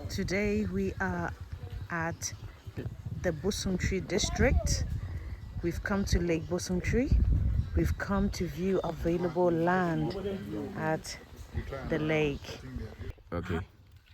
Today we are at the Bosomtwe district. We've come to Lake Bosomtwe. We've come to view available land at the lake. Okay.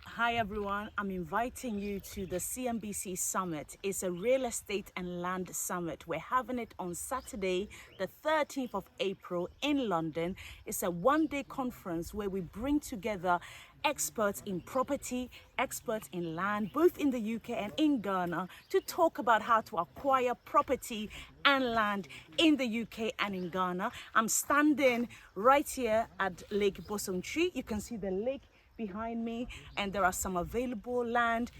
Hi everyone, I'm inviting you to the CNBC Summit. It's a real estate and land summit. We're having it on Saturday, the 13th of April in London. It's a one-day conference where we bring together experts in property, experts in land, both in the UK and in Ghana, to talk about how to acquire property and land in the UK and in Ghana. I'm standing right here at Lake Bosomtwe. You can see the lake behind me, and there are some available land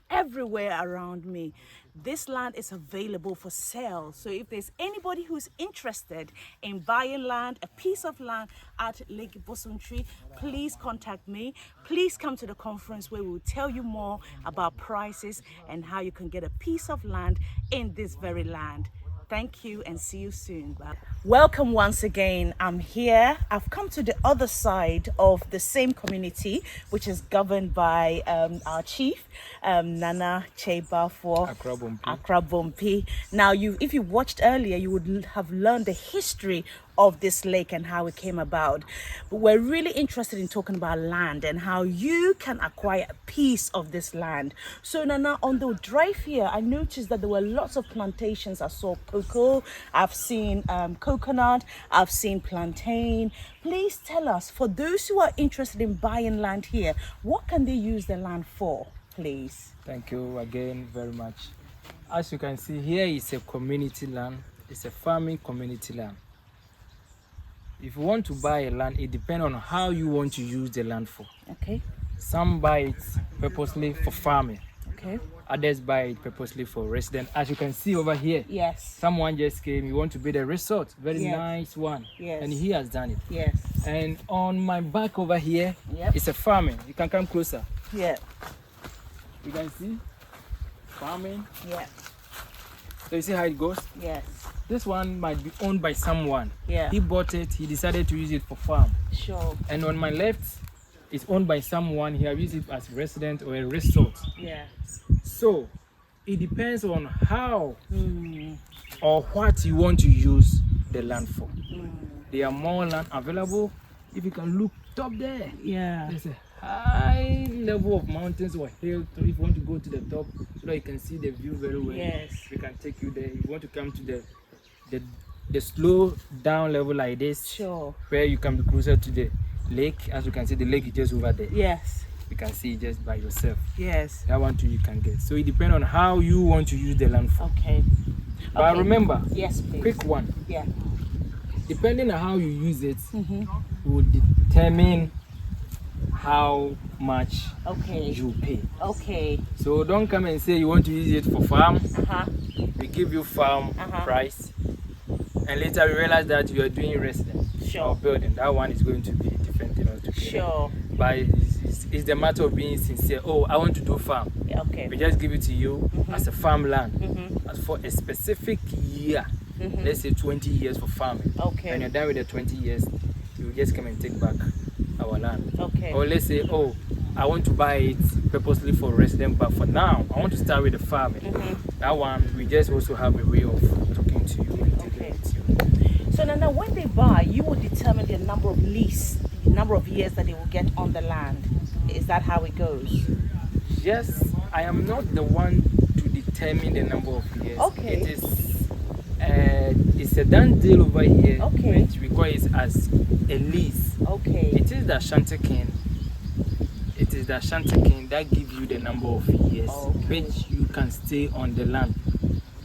everywhere around me. This land is available for sale, so if there's anybody who's interested in buying land, a piece of land at Lake Bosomtwe, please contact me. Please come to the conference where we'll tell you more about prices and how you can get a piece of land in this very land. Thank you and see you soon. Bye. Welcome once again. I'm here. I've come to the other side of the same community, which is governed by our chief, Nana Cheba for Accra Bompi. Now, if you watched earlier, you would have learned the history of this lake and how it came about. But we're really interested in talking about land and how you can acquire a piece of this land. So Nana, on the drive here, I noticed that there were lots of plantations. I saw cocoa, I've seen coconut, I've seen plantain. Please tell us, for those who are interested in buying land here, what can they use the land for, please? Thank you again very much. As you can see, here is a community land. It's a farming community land. If you want to buy a land, it depends on how you want to use the land for. Okay. Some buy it purposely for farming. Okay. Others buy it purposely for residence. As you can see over here, yes, someone just came. You want to build a resort, very yes, nice one, yes, and he has done it. Yes. And on my back over here, yep, it's a farming. You can come closer. Yeah. You can see farming. Yeah. So you see how it goes? Yes. This one might be owned by someone. Yeah. He bought it. He decided to use it for farm. Sure. And on my left, it's owned by someone. He has used it as resident or a resort. Yeah. So it depends on how or what you want to use the land for. There are more land available. If you can look top there, yeah, there's a high level of mountains or hills. So if you want to go to the top so that you can see the view very well, yes, we can take you there. If you want to come to the slow down level like this, sure, where you can be closer to the lake. As you can see, the lake is just over there. Yes, you can see it just by yourself. Yes, that one too you can get. So it depends on how you want to use the land for. Okay. But remember, yes, please, quick one. Yeah. Depending on how you use it, will determine how much you pay. Okay. So don't come and say you want to use it for farm. We give you farm price, and later we realize that you are doing residence or building. That one is going to be different, Sure. But it's the matter of being sincere. Oh, I want to do farm. Okay. We just give it to you as a farmland, as for a specific year. Let's say 20 years for farming. Okay. When you're done with the 20 years, you just come and take back our land. Okay. Or let's say, oh, I want to buy it purposely for resident, but for now, I want to start with the farming. That one, we just also have a way of talking to you and taking it to you. So now when they buy, you will determine the number of years that they will get on the land. Is that how it goes? Yes, I am not the one to determine the number of years. Okay. It's a done deal over here. Okay. Which we call it as a lease. Okay. It is the Ashanti king. It is the Ashanti king that gives you the number of years which you can stay on the land.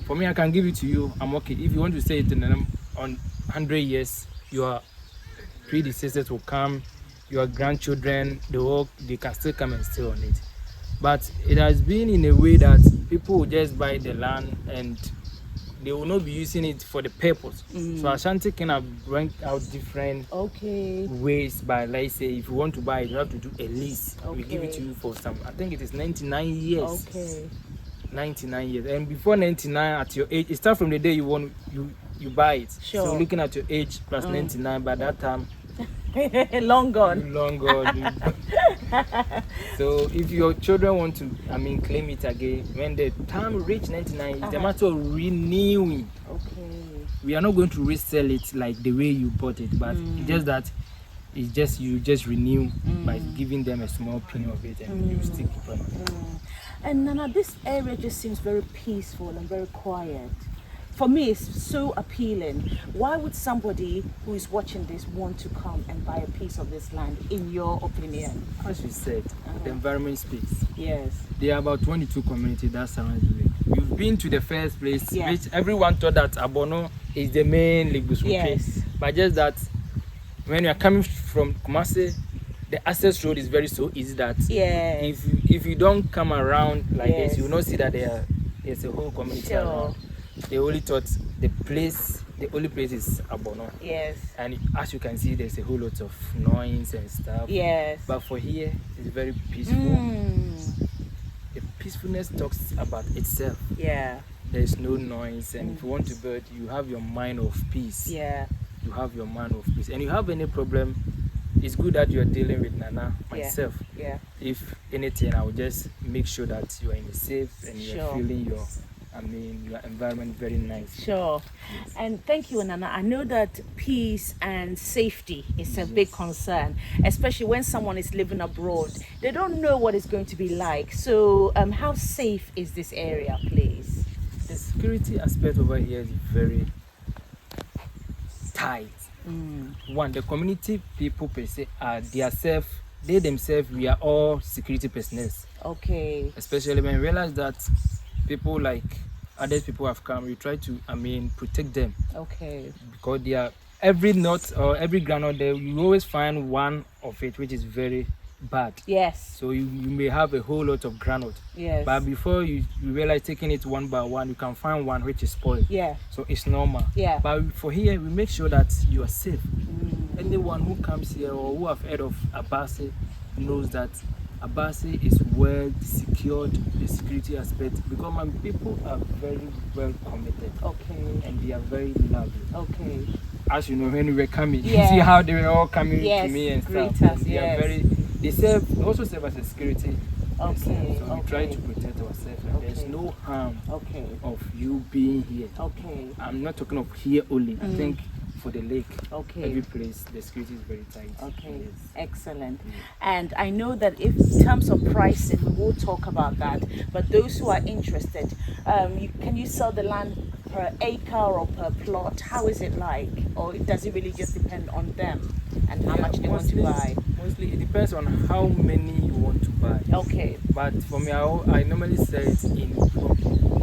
For me, I can give it to you. I'm okay. If you want to stay it on 100 years, your predecessors will come, your grandchildren, they can still come and stay on it. But it has been in a way that people will just buy the land and they will not be using it for the purpose. So Ashanti can have bring out different ways. By, let's say, if you want to buy it, you have to do a lease. We give it to you for some, I think it is 99 years. 99 years. And before 99, at your age, it starts from the day you buy it. So looking at your age plus 99, by that time, long gone. Long gone. So if your children want to, claim it again, when the time reach 99, it's a matter of renewing. Okay. We are not going to resell it like the way you bought it, but it's just that you just renew by giving them a small pin of it, and you stick it on. And Nana, this area just seems very peaceful and very quiet. For me, it's so appealing. Why would somebody who is watching this want to come and buy a piece of this land, in your opinion? As you said, the environment speaks. Yes. There are about 22 communities that surround the lake. You've been to the first place, which everyone thought that Abono is the main Lake Bosomtwe. Yes. But just that when you are coming from Kumasi, the access road is very so easy that if you don't come around like this, you will not see that there's a whole community around. They only thought the only place is Abono. Yes. And as you can see, there's a whole lot of noise and stuff. Yes. But for here, it's very peaceful. The peacefulness talks about itself. Yeah. There's no noise, and if you want to build, you have your mind of peace. Yeah. You have your mind of peace. And you have any problem, it's good that you're dealing with Nana, myself. Yeah. If anything, I will just make sure that you are in a safe and you're feeling your environment very nice. Sure. And thank you, Nana. I know that peace and safety is a big concern, especially when someone is living abroad. They don't know what it's going to be like. So how safe is this area, please? The security aspect over here is very tight. One, the community people per se are they themselves, we are all security personnel. Okay. Especially when we realize that people like other people have come, we try to protect them. Okay. Because they are every nut or every granite there, you always find one of it which is very bad. Yes. So you may have a whole lot of granite. Yes. But before you realize taking it one by one, you can find one which is spoiled. Yeah. So it's normal. Yeah. But for here, we make sure that you are safe. Anyone who comes here or who have heard of Abasi knows that Abasi is well secured, the security aspect, because my people are very well committed. Okay. And they are very lovely. Okay. As you know, when we were coming, you see how they were all coming to me and stuff. And they are they also serve as a security. Okay. So we try to protect ourselves. And there's no harm of you being here. Okay. I'm not talking of here only. I think for the lake, every place, the security is very tight. Okay, yes. Excellent. And I know that if in terms of pricing, we will talk about that, but those who are interested, can you sell the land per acre or per plot? How is it like? Or does it really just depend on them and how much they want to buy? Mostly it depends on how many you want to buy. Okay. But for me, I normally sell it in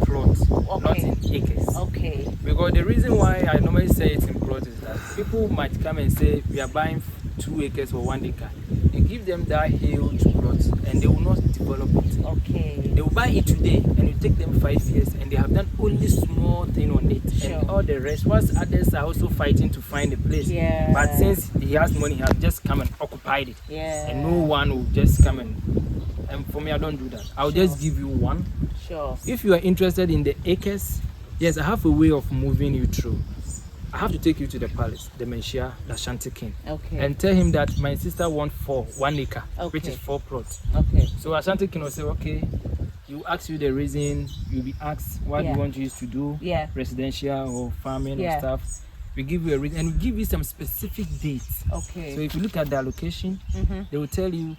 plots, not in acres. Okay. Because the reason why I normally say it in plots is that people might come and say we are buying 2 acres or 1 acre. You give them that huge plot and they will not develop it. Okay. They will buy it today and you take them 5 years and they have done only small thing on it. Sure. And all the rest, whilst others are also fighting to find a place. Yeah. But since he has money, he has just come and occupied it. Yeah. And no one will just come and for me, I don't do that. I'll just give you one. Sure. If you are interested in the acres, yes, I have a way of moving you through. I have to take you to the palace, the Menshia, the Ashanti king, and tell him that my sister wants 1 acre, which is 4 plots. Okay. So Ashanti king will say, okay, you ask you the reason, you'll be asked what you want us to do, residential or farming or stuff. We give you a reason and we give you some specific dates. Okay. So if you look at the allocation, they will tell you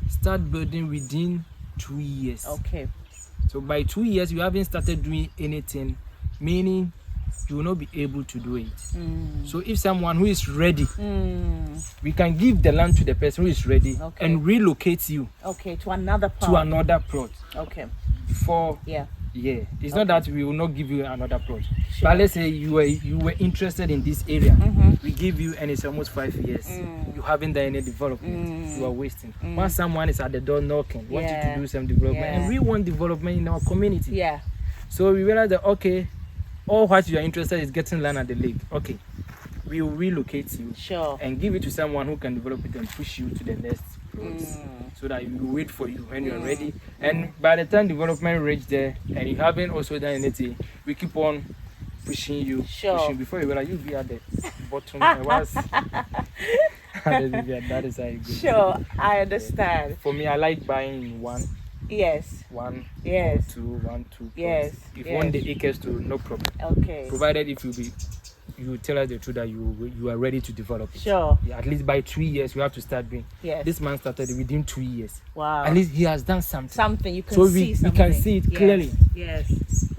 start building within 2 years. Okay. So by 2 years, you haven't started doing anything, meaning you will not be able to do it. So if someone who is ready, we can give the land to the person who is ready and relocate you. Okay, to another plot. To another plot. Okay. For it's not that we will not give you another plot. Sure. But let's say you were interested in this area. We give you and it's almost 5 years. You haven't done any development. You are wasting. Once someone is at the door knocking, want you to do some development, and we want development in our community. Yeah. So we realize that all what you are interested is getting land at the lake. Okay, we will relocate you and give it to someone who can develop it and push you to the next plots, so that we will wait for you when you are ready. And by the time development reach there and you haven't also done anything, we keep on pushing you, pushing before you realize you'll be at the bottom. That is how it goes. Sure, I understand. For me, I like buying one, Yes. or two, plots. Yes. If you want the acres to, no problem. Okay. Provided if you tell us the truth that you are ready to develop it. Sure. Yeah, at least by 3 years you have to start doing. Yes. This man started within 2 years. Wow. At least he has done something. Something you can So see. we can see it clearly. Yes.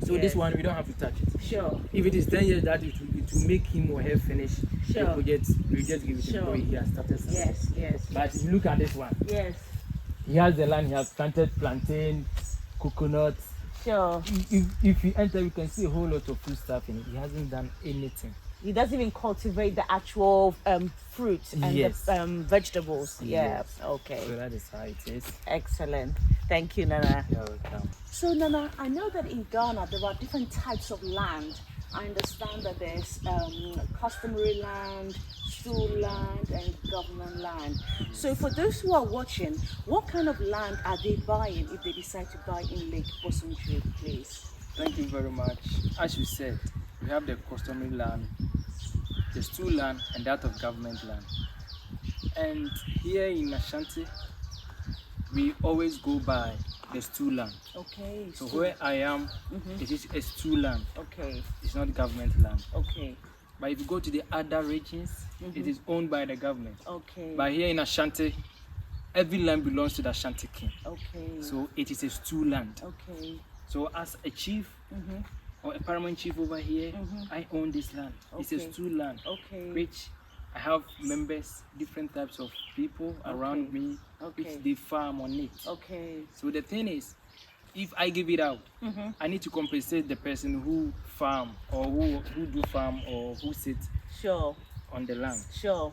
So Yes. this one we don't have to touch it. Sure. If it is 10 years that it will make him or her finish Sure. the project, we just give it to him Sure. because he has started something. Yes. But if you look at this one, Yes. he has the land, he has planted plantain, coconuts. Sure. If you enter, you can see a whole lot of food stuff in it. He hasn't done anything. He doesn't even cultivate the actual fruit and Yes. the vegetables. Yeah. Yes. Okay. So that is how it is. Excellent. Thank you, Nana. You're welcome. So, Nana, I know that in Ghana there are different types of land. I understand that there's customary land, stool land, and government land. So, for those who are watching, what kind of land are they buying if they decide to buy in Lake Bosomtwe, please? Thank you very much. As you said, we have the customary land, the stool land, and that of government land. And here in Ashanti, we always go by the stool land. Okay. So where I am, it is a stool land. Okay. It's not government land. Okay. But if you go to the other regions, it is owned by the government. Okay. But here in Ashanti, every land belongs to the Ashanti king. Okay. So it is a stool land. Okay. So as a chief or a paramount chief over here, I own this land. It's a Okay. stool land, Okay. which I have members, different types of people around me, Okay. which they farm on it. Okay. So the thing is, if I give it out, I need to compensate the person who farm or who do farm or who sit Sure. on the land. Sure.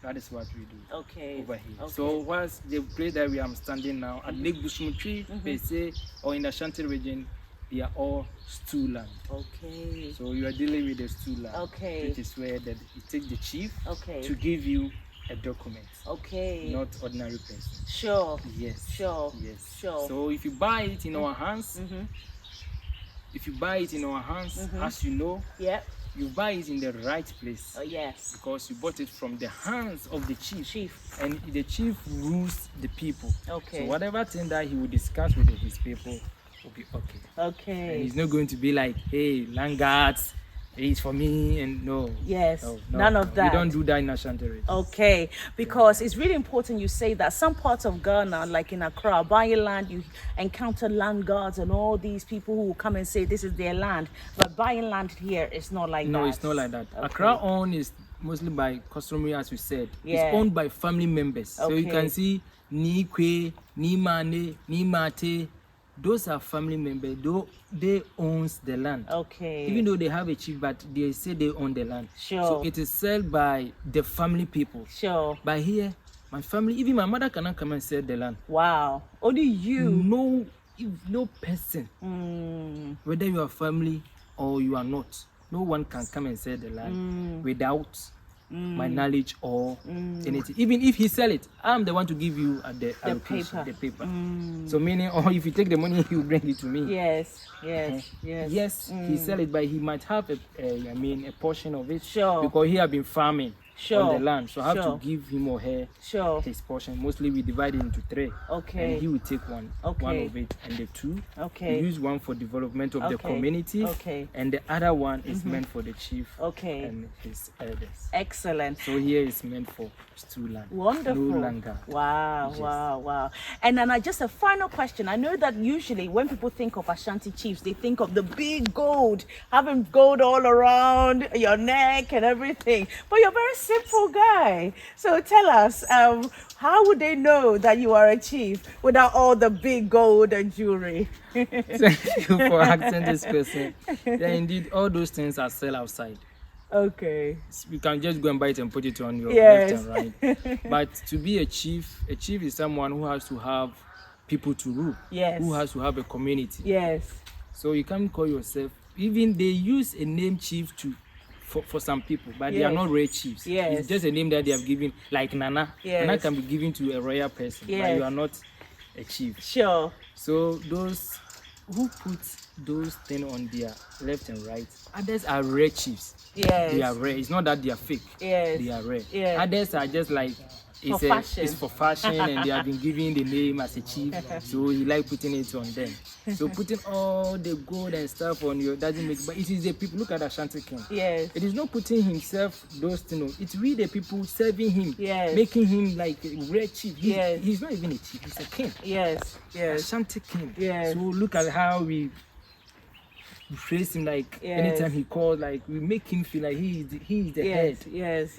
That is what we do Okay. over here. Okay. So whilst the place that we are standing now at Lake Bosomtwe, per se, or in the Ashanti region, they are all stool land. Okay. So you are dealing with the stool land. Okay. Which is where that it takes the chief Okay. to give you a document, Okay. not ordinary person. Sure. Yes. Sure. Yes. Sure. So if you buy it in our hands, as you know, Yeah. you buy it in the right place. Oh yes. Because you bought it from the hands of the chief. Chief. And the chief rules the people. Okay. So whatever thing that he will discuss with his people will be okay. And Okay. he's not going to be like, hey, land guards, it's for me, and no. Yes. No, None of that. We don't do that in Ashanti region. Okay, because it's really important you say that some parts of Ghana, like in Accra, buying land, you encounter land guards and all these people who will come and say this is their land. But buying land here is not like that. No, it's not like that. Okay. Accra owned is mostly by customary, as we said. Yeah. It's owned by family members. So you Okay. can see Ni Kwe, Ni Mane, Ni Mate. Those are family members. They owns the land. Okay. Even though they have a chief, but they say they own the land. Sure. So it is sold by the family people. Sure. But here, my family, even my mother cannot come and sell the land. Wow. Only you. No person, Mm. whether you are family or you are not, no one can come and sell the land without my knowledge or anything. Even if he sell it, I'm the one to give you the allocation, paper. the paper. So meaning, or if you take the money, he will bring it to me. Yes. Yes. Yes. Yes, he sell it, but he might have a portion of it. Sure. Because he have been farming Sure. on the land, so I have Sure. to give him or her Sure. his portion. Mostly we divide it into 3. Okay. And he will take one Okay. of it, and the 2 Okay. we use one for development of the Okay. community. Okay. And the other one is meant for the chief Okay. and his elders. Excellent. So here is meant for stool land. Wonderful. No land guard. Wow, Yes. wow. And then just a final question. I know that usually when people think of Ashanti chiefs, they think of the big gold, having gold all around your neck and everything. But you're a very simple guy. So tell us, how would they know that you are a chief without all the big gold and jewelry? Thank you for asking this question. Yeah, indeed, all those things are sold outside. Okay. You can just go and buy it and put it on your Yes. left and right. But to be a chief is someone who has to have people to rule. Yes. Who has to have a community. Yes. So you can't call yourself, even they use a name chief for some people, but they are Yes. not real chiefs. Yes. It's just a name that they have given, like Nana. Yes. Nana can be given to a royal person, but Yes. you are not a chief. Sure. So those who puts those things on their left and right. Others are rare chiefs. Yes. They are rare. It's not that they are fake. Yes. They are rare. Yes. Others are just like it's for fashion and they have been given the name as a chief, so he like putting it on them. So putting all the gold and stuff on you doesn't make, but it is the people. Look at Ashanti King. Yes. It is not putting himself those things. It's we the people serving him, yes, making him like a rare chief. Yes. He's not even a chief, he's a king. Yes. Yes. Ashanti King. Yes. So look at how we praise him, like yes, anytime he calls, like we make him feel like he is the head. Yes.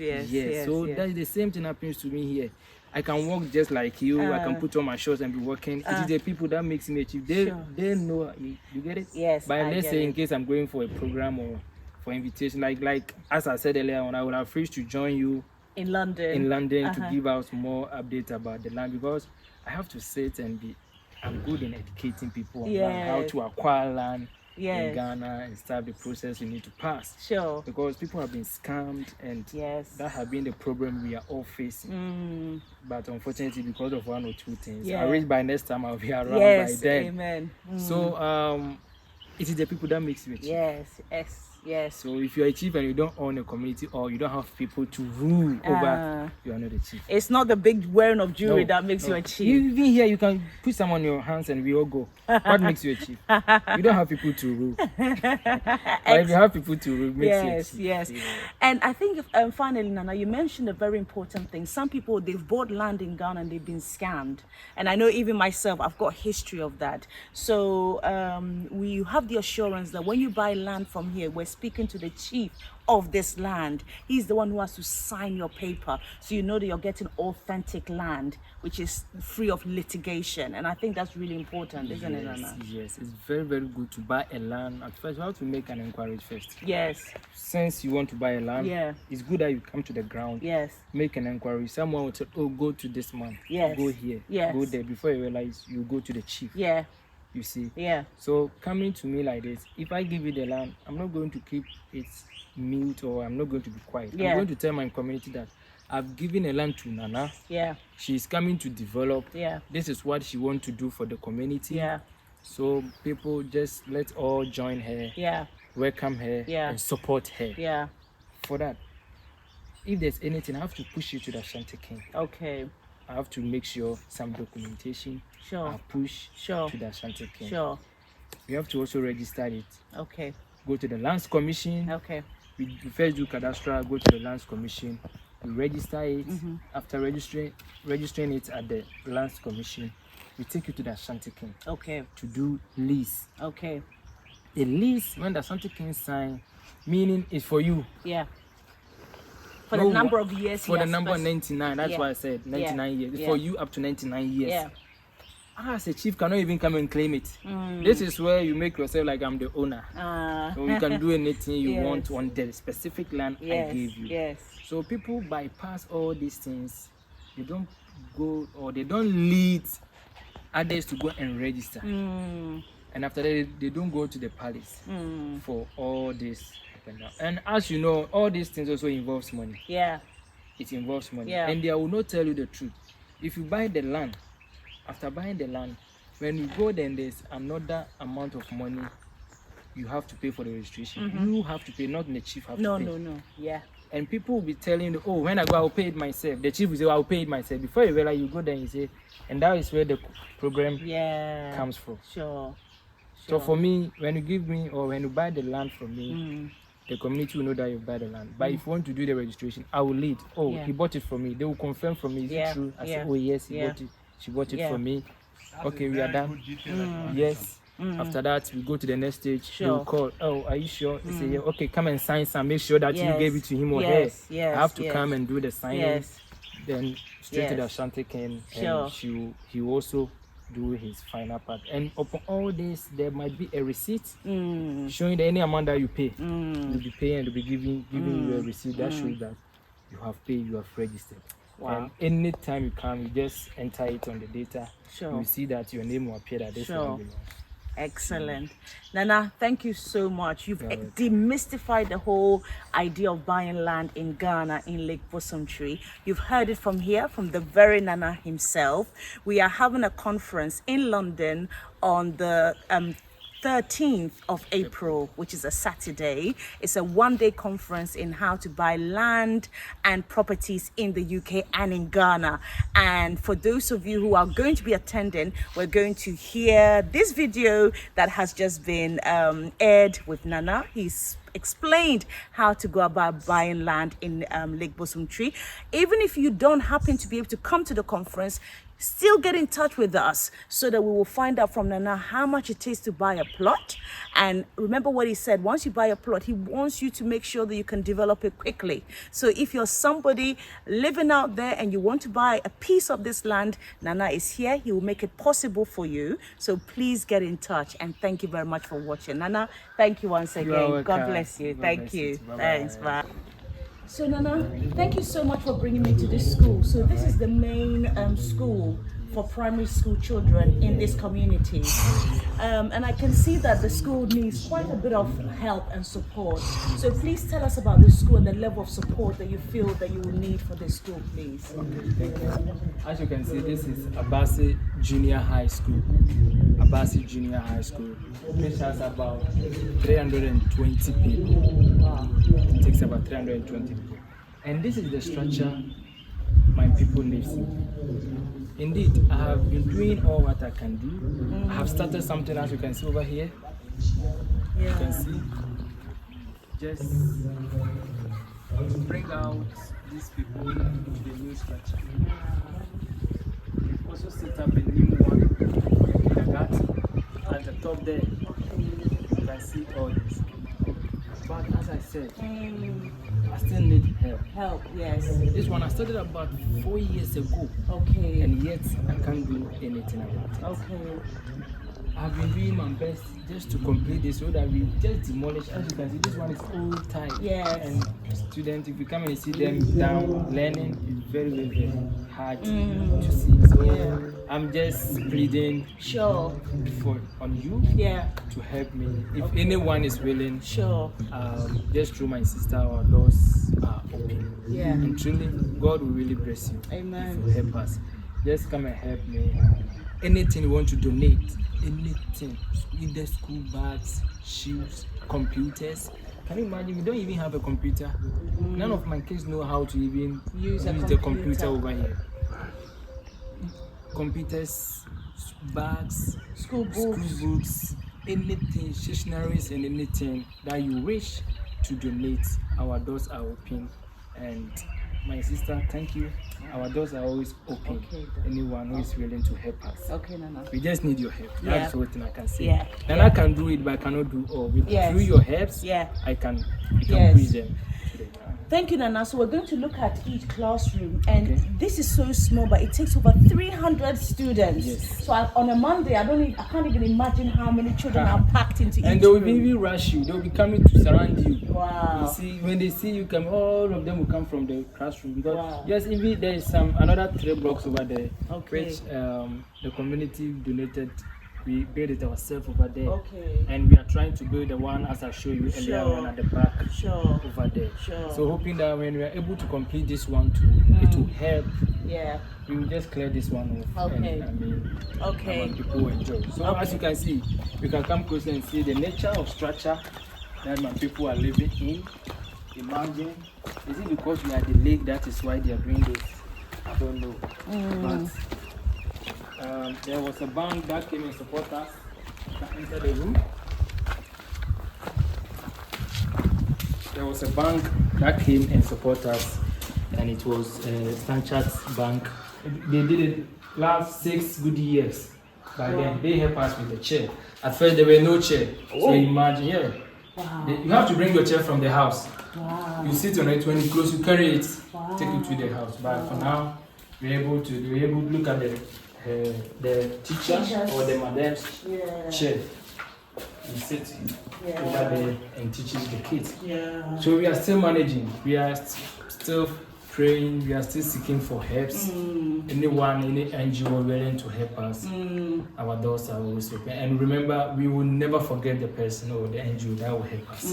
So that is the same thing happens to me here. I can walk just like you. I can put on my shorts and be walking. It is the people that makes me a chief. They know. You get it? Yes. But let's say in case I'm going for a program or for invitation, like as I said earlier on, I would have free to join you in London to give out more updates about the land, because I have to sit and I'm good in educating people on land, how to acquire land. In Ghana and start the process you need to pass. Sure. Because people have been scammed and that has been the problem we are all facing. But unfortunately, because of one or two things, I wish by next time I'll be around by then. Amen. So it is the people that makes you a chief. Yes. So if you're a chief and you don't own a community or you don't have people to rule over, you are not a chief. It's not the big wearing of jewelry that makes you a chief. Even here, you can put some on your hands and we all go. What makes you a chief? You don't have people to rule. But if you have people to rule, it makes you a chief. Yes. And I think finally, Nana, you mentioned a very important thing. Some people, they've bought land in Ghana and they've been scammed. And I know even myself, I've got history of that. So we have the assurance that when you buy land from here, we're speaking to the chief of this land. He's the one who has to sign your paper, so you know that you're getting authentic land, which is free of litigation. And I think that's really important, isn't it, Nana? Yes, it's very, very good to buy a land. At first, you have to make an inquiry first. Yes. Since you want to buy a land, it's good that you come to the ground. Yes. Make an inquiry. Someone will tell, oh, go to this man. Yes. Go here. Yes. Go there. Before you realize, you go to the chief. Yeah. You see? Yeah. So coming to me like this, if I give you the land, I'm not going to keep it mute or I'm not going to be quiet. I'm going to tell my community that I've given a land to Nana. Yeah. She's coming to develop. Yeah. This is what she wants to do for the community. Yeah. So people, just let's all join her. Yeah. Welcome her. Yeah. And support her. Yeah. For that, if there's anything, I have to push you to the Ashanti King. Okay. I have to make sure some documentation. Sure. I push to the Ashanti King. Sure. You have to also register it. Okay. Go to the Lands Commission. Okay. We first do cadastral, go to the Lands Commission. We register it. After registering it at the Lands Commission, we take you to the Ashanti King. Okay. To do lease. Okay. A lease, when the Ashanti King sign, meaning it's for you. Yeah. For the number of years. For the number 99. That's why I said 99 years. For you up to 99 years. Yeah. As a chief cannot even come and claim it. This is where you make yourself like I'm the owner. So you can do anything you want on the specific land I gave you. Yes. So people bypass all these things. They don't go or they don't lead others to go and register. And after that, they don't go to the palace for all this. And as you know, all these things also involves money. Yeah. It involves money. Yeah. And they will not tell you the truth. If you buy the land, after buying the land, when you go then there's another amount of money you have to pay for the registration. You have to pay, not the chief have to pay. No. Yeah. And people will be telling you, oh, when I go, I'll pay it myself. The chief will say, I'll pay it myself. Before you realize, you go there and you say, and that is where the program comes from. Sure. So for me, when you give me or when you buy the land from me, the community will know that you buy the land. But if you want to do the registration, I will lead. Oh, he bought it from me. They will confirm from me. Is it true? I say, oh yes, he bought it. She bought it from me. Okay, we are done. Yes. After that, we go to the next stage. They will call. Oh, are you sure? They say, yeah. Okay, come and sign some. Make sure that you gave it to him or her. I have to come and do the signing. Then straight to the Ashanti King, and he will also do his final part. And upon all this, there might be a receipt showing that any amount that you pay, you'll be paying and they'll be giving you a receipt that shows that you have paid, you have registered. Wow. And anytime you come, you just enter it on the data. You will see that your name will appear that this land belongs. Excellent. Nana, thank you so much. You've demystified the whole idea of buying land in Ghana, in Lake Bosomtwe. You've heard it from here, from the very Nana himself. We are having a conference in London on the 13th of April, which is a Saturday. It's a one-day conference in how to buy land and properties in the UK and in Ghana. And for those of you who are going to be attending, we're going to hear this video that has just been aired with Nana. He's explained how to go about buying land in Lake Bosomtwe. Even if you don't happen to be able to come to the conference, still get in touch with us so that we will find out from Nana how much it takes to buy a plot. And remember what he said, once you buy a plot, he wants you to make sure that you can develop it quickly. So if you're somebody living out there and you want to buy a piece of this land, Nana is here. He will make it possible for you. So please get in touch, and thank you very much for watching. Nana, thank you once again. God bless you. Thank you. Thanks. Bye. So Nana, thank you so much for bringing me to this school. So this is the main school for primary school children in this community. And I can see that the school needs quite a bit of help and support. So please tell us about the school and the level of support that you feel that you will need for this school, please. Okay, thank you. As you can see, this is Abasi Junior High School. Abasi Junior High School, which has about 320 people. Wow. It takes about 320 people. And this is the structure my people live in. Indeed, I have been doing all what I can do. I have started something, as you can see over here. Yeah. You can see. Just to bring out these people to the new structure. We've also set up a new one in the garden. At the top there, you can see all this. But as I said, I still need help. Help, yes. This one I started about 4 years ago. Okay. And yet I can't do anything about it. Okay. I've been doing my best just to complete this so that we just demolish. As you can see, this one is old type. Yes. And students, if you come and see them down learning, it's very, very, very hard to see. So Yeah. I'm just pleading Sure. on you Yeah. to help me. If anyone is willing, Sure. just through my sister, our doors are open. Yeah. And truly, God will really bless you. Amen. If you help us. Just come and help me. Anything you want to donate, anything, either school bags, shoes, computers. Can you imagine? We don't even have a computer. None of my kids know how to even use the computer over here. Computers, bags, School books, anything, stationaries, and anything that you wish to donate. Our doors are open. And my sister, thank you. Our doors are always open. Okay, Anyone who is willing to help us. Okay, Nana. We just need your help. Yeah. That's what I can say. Yeah. And I can do it, but I cannot do all. Yes. Through your helps, Yeah. we can Yes. push them. Thank you, Nana. So we're going to look at each classroom, and Okay. this is so small, but it takes over 300 students. Yes. So on a Monday, I can't even imagine how many children are packed into And each they will room. even rush you. They will be coming to surround you. Wow. You see, when they see you come, all of them will come from the classroom. Because Wow. yes, even there is another 3 blocks over there, Okay. which the community donated. We built it ourselves over there. Okay. And we are trying to build the one as I showed you earlier Sure. on at the back Sure. over there. Sure. So hoping that when we are able to complete this one too, it will help. Yeah. We will just clear this one off. Okay. And, I mean, Okay. people will enjoy. So Okay. as you can see, we can come closer and see the nature of structure that my people are living in. Imagine, is it because we are the lake that is why they are doing this? I don't know. But there was a bank that came and support us. That entered the room. There was a bank that came and support us, and it was Standard Bank. They did it last 6 good years. By then, they helped us with the chair. At first, there were no chair. So imagine, yeah. Wow. You have to bring your chair from the house. Wow. You sit on it when you close, you carry it, Wow. take it to the house. But for now, we're able to look at the teacher or the madam's Yeah. chair. You sit over there and teaches the kids. Yeah. So we are still managing. We are still praying. We are still seeking for helps. Anyone, any NGO willing to help us, our doors are always open. And remember, we will never forget the person or the NGO that will help us.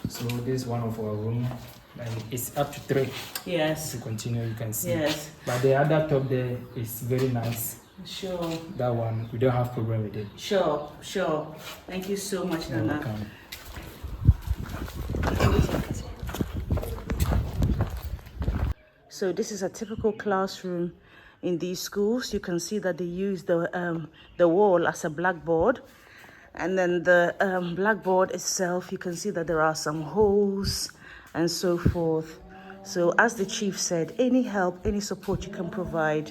So this is one of our rooms. And it's up to 3. Yes. To continue, you can see. Yes. But the other top there is very nice. Sure. That one, we don't have problem with it. Sure. Thank you so much, You're Nana. welcome. So this is a typical classroom in these schools. You can see that they use the wall as a blackboard, and then the blackboard itself, you can see that there are some holes and so forth. So as the chief said, any help, any support you can provide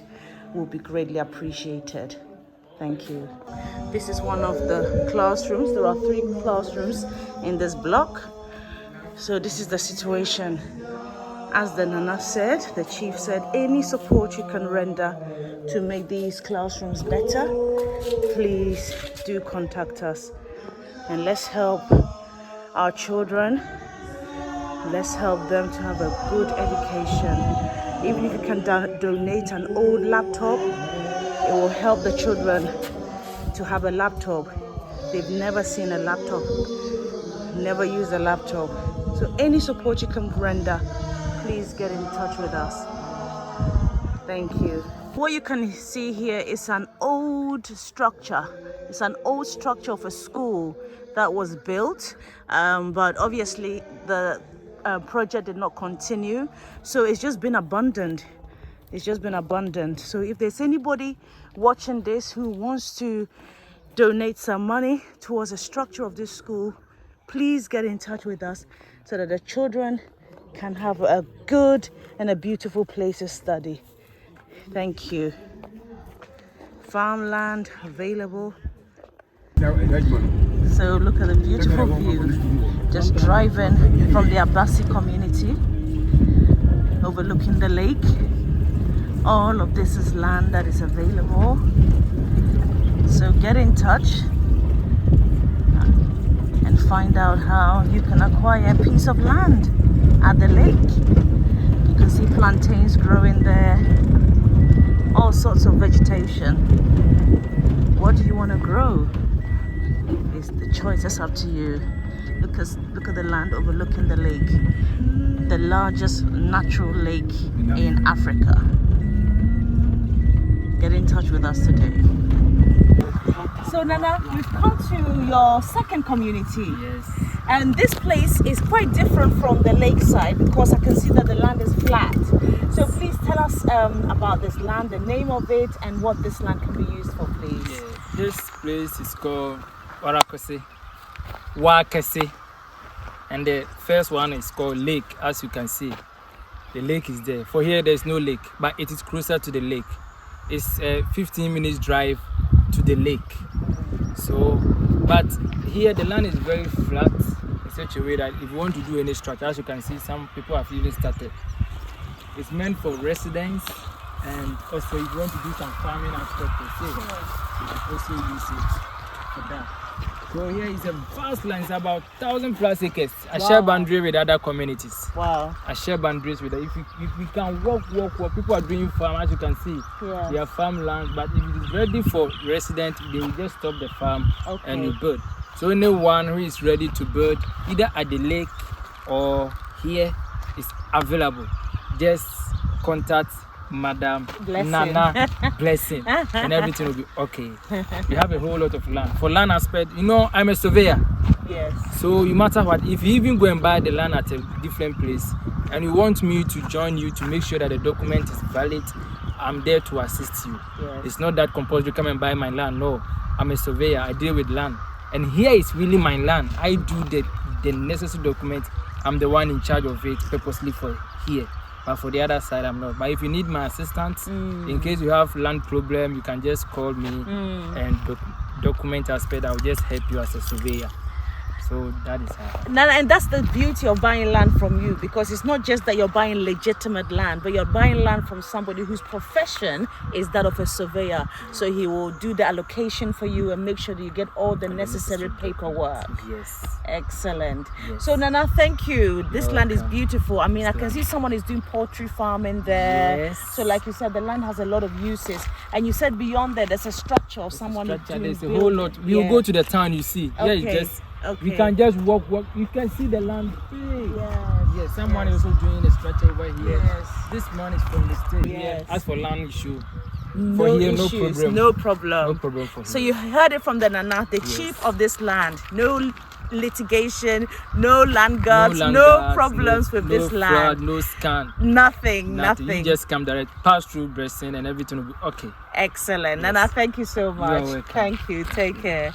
will be greatly appreciated. Thank you. This is one of the classrooms. There are 3 classrooms in this block. So this is the situation. As the Nana said, the chief said, any support you can render to make these classrooms better, please do contact us. And let's help our children. Let's help them to have a good education. Even if you can donate an old laptop, it will help the children to have a laptop. They've never seen a laptop, never used a laptop. So any support you can render, please get in touch with us. Thank you. What you can see here is an old structure. It's an old structure of a school that was built, but obviously the project did not continue. So it's just been abandoned. It's just been abandoned. So if there's anybody watching this who wants to donate some money towards the structure of this school, please get in touch with us so that the children can have a good and a beautiful place to study. Thank you. Farmland available. So look at the beautiful view. Just driving from the Abasi community, overlooking the lake. All of this is land that is available. So get in touch and find out how you can acquire a piece of land at the lake. You can see plantains growing there, all sorts of vegetation. What do you want to grow? It's the choice is up to you. Look at the land overlooking the lake, the largest natural lake in Africa. Get in touch with us today. So Nana, we've come to your second community. Yes. And this place is quite different from the lakeside because I can see that the land is flat. So please tell us about this land, the name of it, and what this land can be used for, please. Yeah. This place is called Wakase. And the first one is called Lake, as you can see. The lake is there. For here, there's no lake, but it is closer to the lake. It's a 15 minutes drive to the lake. So, but here the land is very flat in such a way that if you want to do any structure, as you can see, some people have even started. It's meant for residents, and also if you want to do some farming aspect per se, you can also use it for that. So here is a vast land, it's about 1,000+ acres. I share boundary with other communities. Wow. I share boundaries with them. If we can walk, people are doing farm, as you can see. Yes. They are farmland, but if it is ready for residents, they will just stop the farm and you build. So anyone who is ready to build, either at the lake or here, is available. Just contact Madam Blessing. Nana Blessing and everything will be okay. We have a whole lot of land. For land aspect, you know, I'm a surveyor. Yes. So no matter what, if you even go and buy the land at a different place and you want me to join you to make sure that the document is valid, I'm there to assist you. Yes. It's not that compulsory, come and buy my land. No, I'm a surveyor. I deal with land. And here is really my land. I do the necessary documents. I'm the one in charge of it purposely for here. But for the other side, I'm not. But if you need my assistance, in case you have land problem, you can just call me and document aspect. I'll just help you as a surveyor. So that is how. And that's the beauty of buying land from you, because it's not just that you're buying legitimate land, but you're buying land from somebody whose profession is that of a surveyor. So he will do the allocation for you and make sure that you get all the necessary paperwork. Yes. Excellent. Yes. So Nana, thank you. This land is welcome. beautiful. I mean, I can see someone is doing poultry farming there. Yes. So like you said, the land has a lot of uses. And you said beyond there, there's a structure of someone doing There's a building. whole lot. We will go to the town, you see. Okay. Yeah, just Okay. we can just walk. You can see the land big. Yes. Yes, someone is also doing the structure over here. Yes. This man is from the state. Yes. As for land issue, No for here, issues, no problem. no problem. No problem for So here. you heard it from the Nana, the chief of this land. No litigation, no land guards, no problems with this fraud, land. no scam. Nothing. You just come direct, pass through Bresson, and everything will be okay. Excellent. Yes. Nana, thank you so much. welcome. Thank you. Take care.